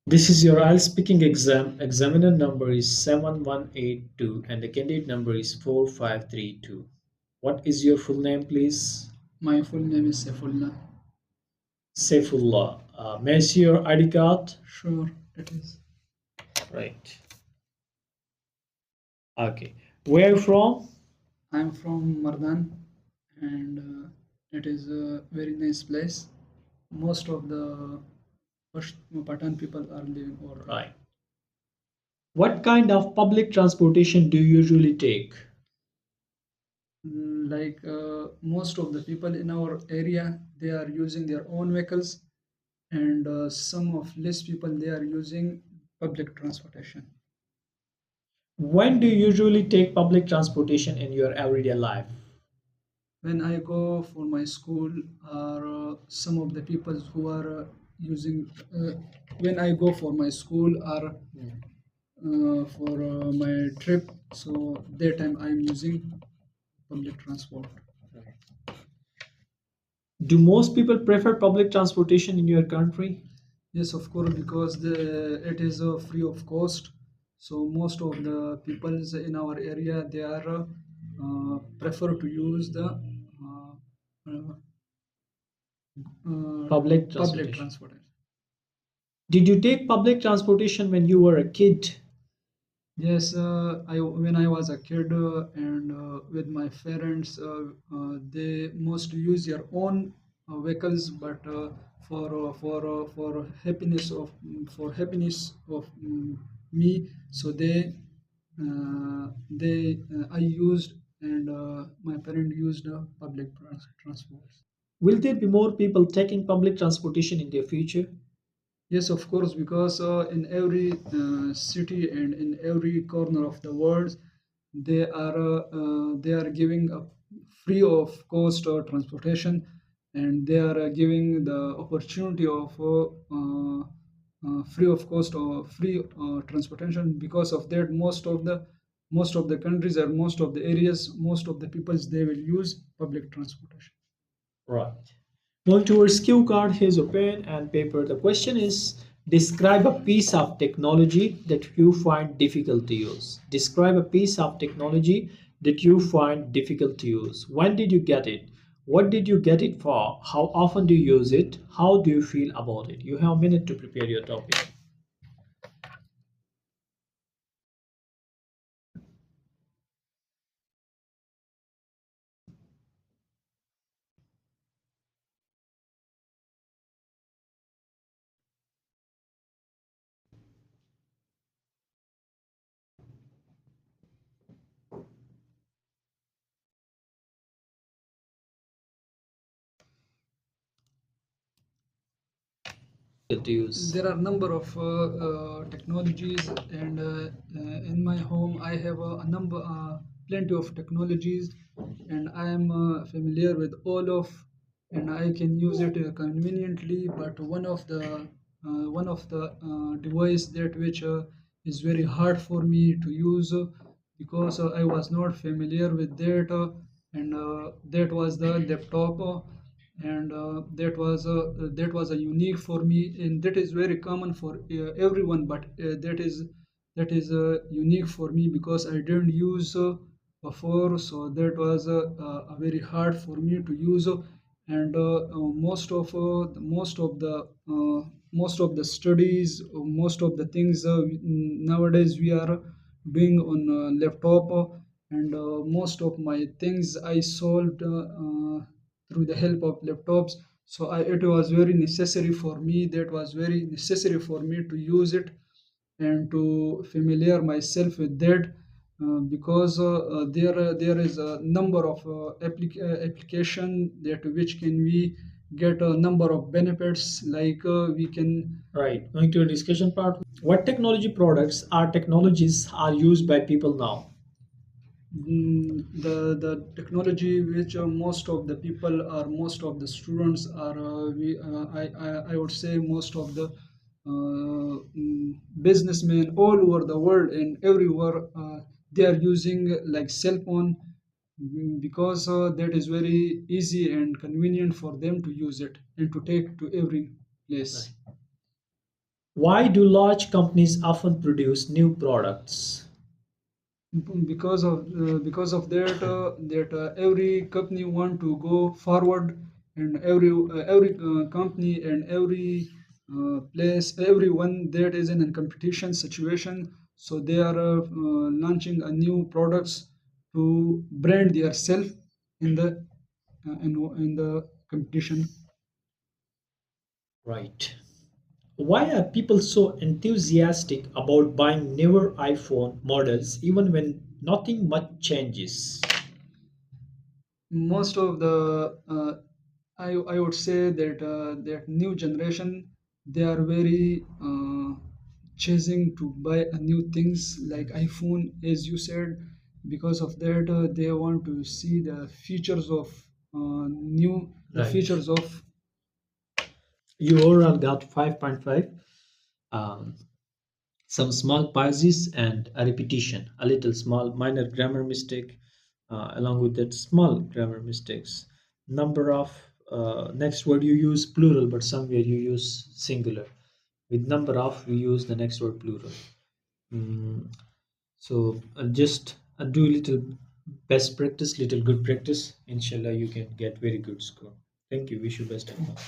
This is your IELTS speaking exam. Examiner number is 7182 and the candidate number is 4532. What is your full name, please? My full name is Saifullah. Saifullah. May I see your ID card? Sure, it is. Right. Okay. Where are you from? I'm from Mardan, and it is a very nice place. Most of the Patan people are living over there. Right. What kind of public transportation do you usually take? Like most of the people in our area, they are using their own vehicles, and some of less people they are using public transportation. When do you usually take public transportation in your everyday life? When I go for my school, or some of the people who are using, when I go for my school or for my trip, so that time I'm using public transport. Do most people prefer public transportation in your country? Yes, of course, because it is free of cost. So most of the peoples in our area they are prefer to use the uh, Public public transportation. transport. Did you take public transportation when you were a kid? Yes, I when I was a kid and with my parents, they mostly use their own vehicles, but for happiness of me, so I used and my parent used public transport. Will there be more people taking public transportation in the future? Yes, of course, because in every city and in every corner of the world, they are giving a free of cost transportation, and they are giving the opportunity of free of cost or free transportation. Because of that, most of the countries or most of the areas, most of the peoples they will use public transportation. Right. Moving towards cue card, here's a pen and paper. The question is describe a piece of technology that you find difficult to use. Describe a piece of technology that you find difficult to use. When did you get it? What did you get it for? How often do you use it? How do you feel about it? You have a minute to prepare your topic. To use. There are number of technologies, and in my home I have plenty of technologies, and I am familiar with all of, and I can use it conveniently. But one of the device that which is very hard for me to use because I was not familiar with that, and that was the laptop. And that was a unique for me, and that is very common for everyone, but that is unique for me because I didn't use before, so that was a very hard for me to use, and most of the studies, most of the things nowadays we are doing on laptop, and most of my things I solved through the help of laptops. So it was very necessary for me. That was very necessary for me to use it and to familiar myself with that, because there is a number of application that which can we get a number of benefits, like we can. Right. Going to a discussion part. What technology products or technologies are used by people now? The technology which most of the people or most of the students are I would say most of the businessmen all over the world and everywhere, they are using like cell phone, because that is very easy and convenient for them to use it and to take to every place. Right. Why do large companies often produce new products? Because of that every company want to go forward, and every company and every place, everyone that is in a competition situation, so they are launching a new products to brand their self in the competition. Right. Why are people so enthusiastic about buying newer iPhone models even when nothing much changes? Most of the I would say that new generation, they are very chasing to buy a new things like iPhone, as you said. Because of that, they want to see the features of new the Right. features of. You overall got 5.5. Um, some small pauses and a repetition, a little small minor grammar mistake, along with that small grammar mistakes. Number of next word you use plural, but somewhere you use singular. With number of, we use the next word plural. Mm, so just do little best practice, little good practice. Inshallah, you can get very good score. Thank you. Wish you best of luck.